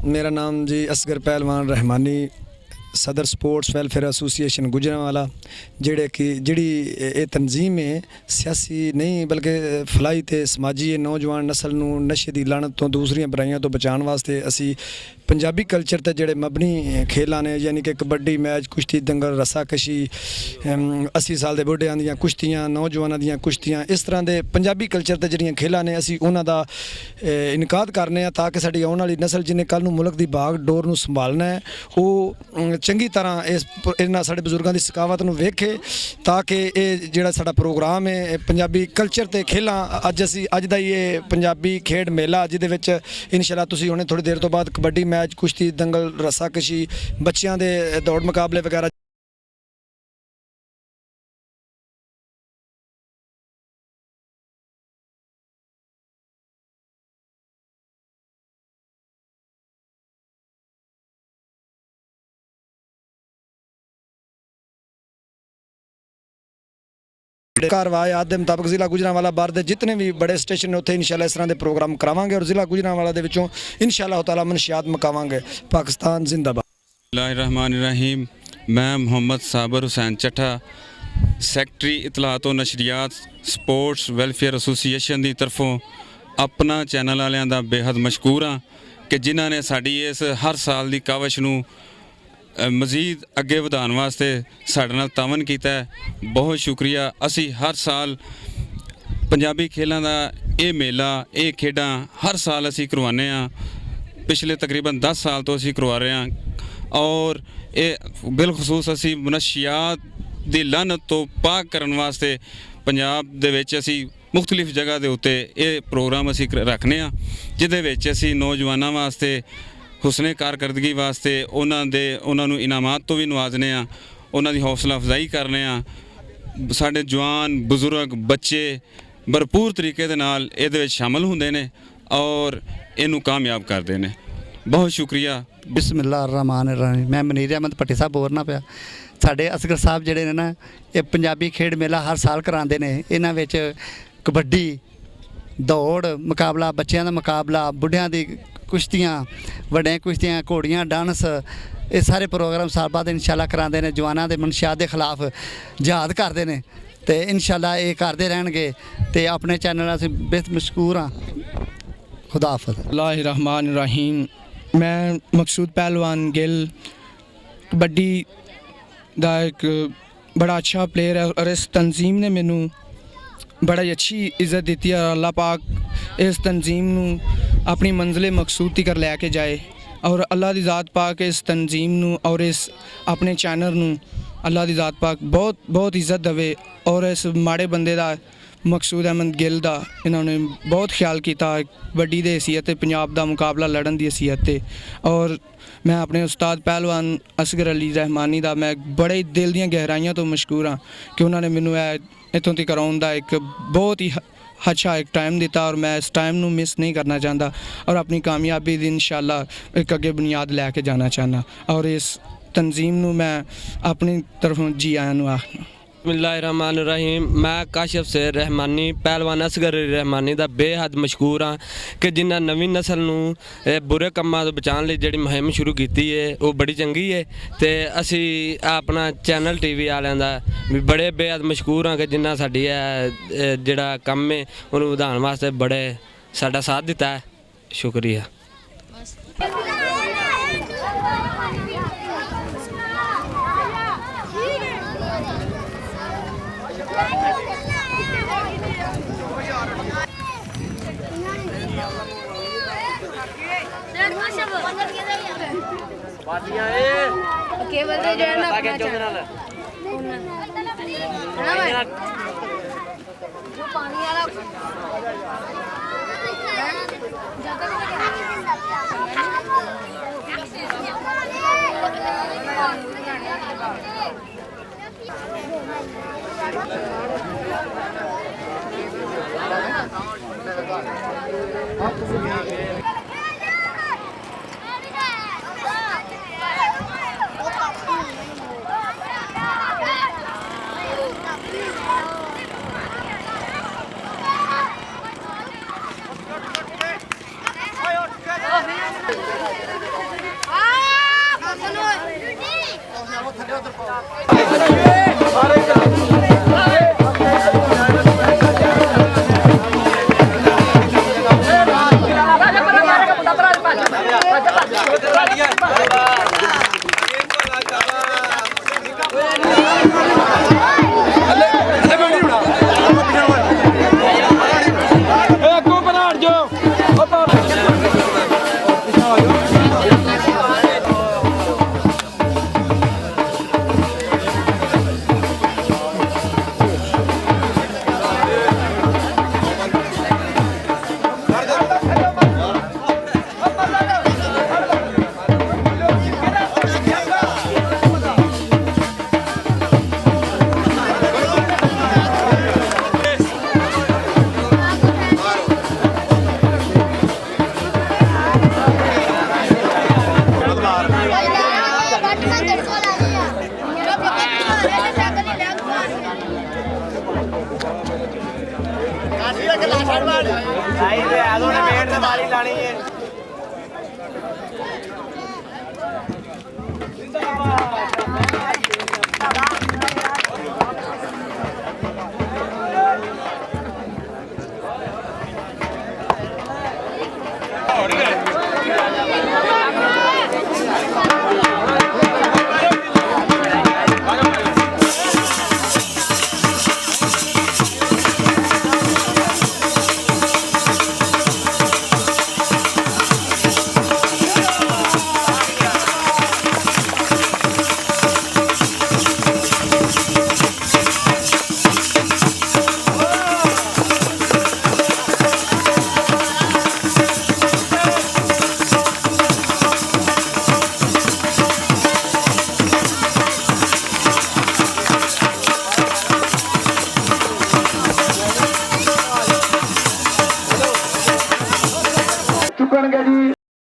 मेरा नाम जी असगर पहलवान रहमानी, सदर स्पोर्ट्स वेलफेयर एसोसीएशन गुजरांवाला, जिहड़ी ये तंजीम है सियासी नहीं बल्कि फलाई ते समाजी है। नौजवान नस्ल नूं नशे दी लानत तो दूसरियां बुराइयां तो बचाने वास्ते असी पंजाबी कल्चर ते जिहड़े मबनी खेलां ने यानी कि कबड्डी मैच, कुश्ती, दंगल, रस्साकशी, 80 साल दे बुढ़ियां दियां कुश्तियां, नौजवानां दियां कुश्तियां, इस तरह दे पंजाबी कल्चर ते जिहड़ियां खेलां ने असी उन्हां दा इनकाद करने आ ताकि साडी आउण वाली नस्ल जिन्हें कल नूं मुल्क दी बाग डोर नूं संभालना है वो चंगी तरह इस इन्हां साडे बजुर्गां दी सकावत नूं वेखे ताकि ये जिहड़ा साडा प्रोग्राम है पंजाबी कल्चर ते खेलां अज दा ये पंजाबी खेड मेला जिहदे विच इंशाअल्लाह तुसीं हुणे थोड़ी देर तो बाद कबड्डी मैच, कुश्ती, दंगल, रस्साकशी, बच्चियां दे दौड़ मुकाबले वगैरह कार्रवाई आदि मुताबिक जिला गुजरांवाला बार दे जितने भी बड़े स्टेशन ने उत्थे इंशाअल्लाह इस तरह के प्रोग्राम करावांगे और जिला गुजरांवाला दे विचों इंशाअल्लाह ताला मनशियात मुकावांगे। पाकिस्तान जिंदाबाद। बिस्मिल्लाहिर्रहमानिर्रहीम। मैं मोहम्मद साबर हुसैन चट्ठा, सैकटरी इतलात और नशरियात स्पोर्ट्स वेलफेयर एसोसीएशन की तरफों अपना चैनल वालियां दा बेहद मशकूर हाँ कि जिन्हां ने साडी इस हर साल की काविश नूं मज़ीद अगे वधाउण वास्ते साडे नाल तावन कीता है। बहुत शुक्रिया। असी हर साल पंजाबी खेलों का ये मेला, ये खेडां हर साल असी करवाने हाँ। पिछले तकरीबन 10 साल तो असी करवा रहे हैं और ये बिलखसूस असी मनशियात दी लानत तो पाक करने वास्ते पंजाब दे विच असी मुख्तलिफ जगह के उत्ते ये प्रोग्राम असी रखने हाँ, जिहदे विच असी नौजवानों वास्ते हुसने कारकरदगी वास्ते उन्होंने इनामात तो भी नवाजने आ, उन्होंने हौसला अफजाई करने आ। साढ़े जवान बुजुर्ग बच्चे भरपूर तरीके दे नाल इहदे विच शामिल होंदे ने और इनू कामयाब करते हैं। बहुत शुक्रिया। बिस्मिल्लाहिर्रहमानिर्रहीम। मैं मनीर अहमद भट्टी साहब बोलना पाया। साढ़े असगर साहब जिहड़े ने ना ये पंजाबी खेड मेला हर साल करांदे ने। इन्हां विच कबड्डी, दौड़ मुकाबला, बच्चों का मुकाबला, बुढ़ियां दी कुश्तियाँ, वड्डियां कुश्तियाँ, घोड़ियाँ, डांस, ये सारे प्रोग्राम साल बाद इंशाअल्लाह करांदे ने। जवानों के मनशियात के खिलाफ जिहाद करते हैं तो इंशाअल्लाह ये करते रहणगे ते अपने चैनल असीं बेहद मशकूर हाँ। खुदा हाफिज़। बिस्मिल्लाहिर्रहमानिर्रहीम। मैं मकसूद पहलवान गिल कबड्डी का एक बड़ा अच्छा प्लेयर है और इस तंजीम ने मैनू बड़ी अच्छी इज़्ज़त दी है। अल्लाह पाक इस तंजीम नू अपनी मंजिल मकसूद तक लैके जाए और अल्लाह दी ज़ात पाक इस तंजीम नू और इस अपने चैनल नू अल्लाह दी ज़ात पाक बहुत बहुत इज़्ज़त देवे और इस माड़े बंदे दा मकसूद अहमद गिल दा इन्होंने बहुत ख्याल किया कबड्डी की हैसियत पंजाब का मुकाबला लड़न की हैसियत। और मैं अपने उस्ताद पहलवान असगर अली रहमानी दा मैं बड़े दिल दी गहराइयां तो मशकूर हाँ कि उन्होंने मैनू इतों तक आउण दा एक बहुत ही अच्छा एक टाइम दिता और मैं इस टाइम नू मिस नहीं करना चाहता और अपनी कामयाबी दी इंशाअल्लाह एक अगे बुनियाद लैके जाना चाहना और इस तंजीम नू मैं अपनी तरफों जी आया नू आखना। बिस्मिल्लाहिर्रहमानिर्रहीम। मैं काशिफ से रहमानी पहलवान असगर रहमानी दा बेहद मशकूर हाँ कि जिन्हें नवीं नस्ल नूं बुरे कामों तो बचाने लई जिहड़ी मुहिम शुरू की है वो बड़ी चंगी है तो असी अपना चैनल TV वालियां दा भी बड़े बेहद मशकूर हाँ कि जिन्हें साडी जिहड़ा कम है उन्होंने वधाउण वास्ते बड़े साडा साथ दिता है। शुक्रिया। केवल जो है ना अपना चैनल पानी वाला ਚੁੱਕਣਗੇ ਜੀ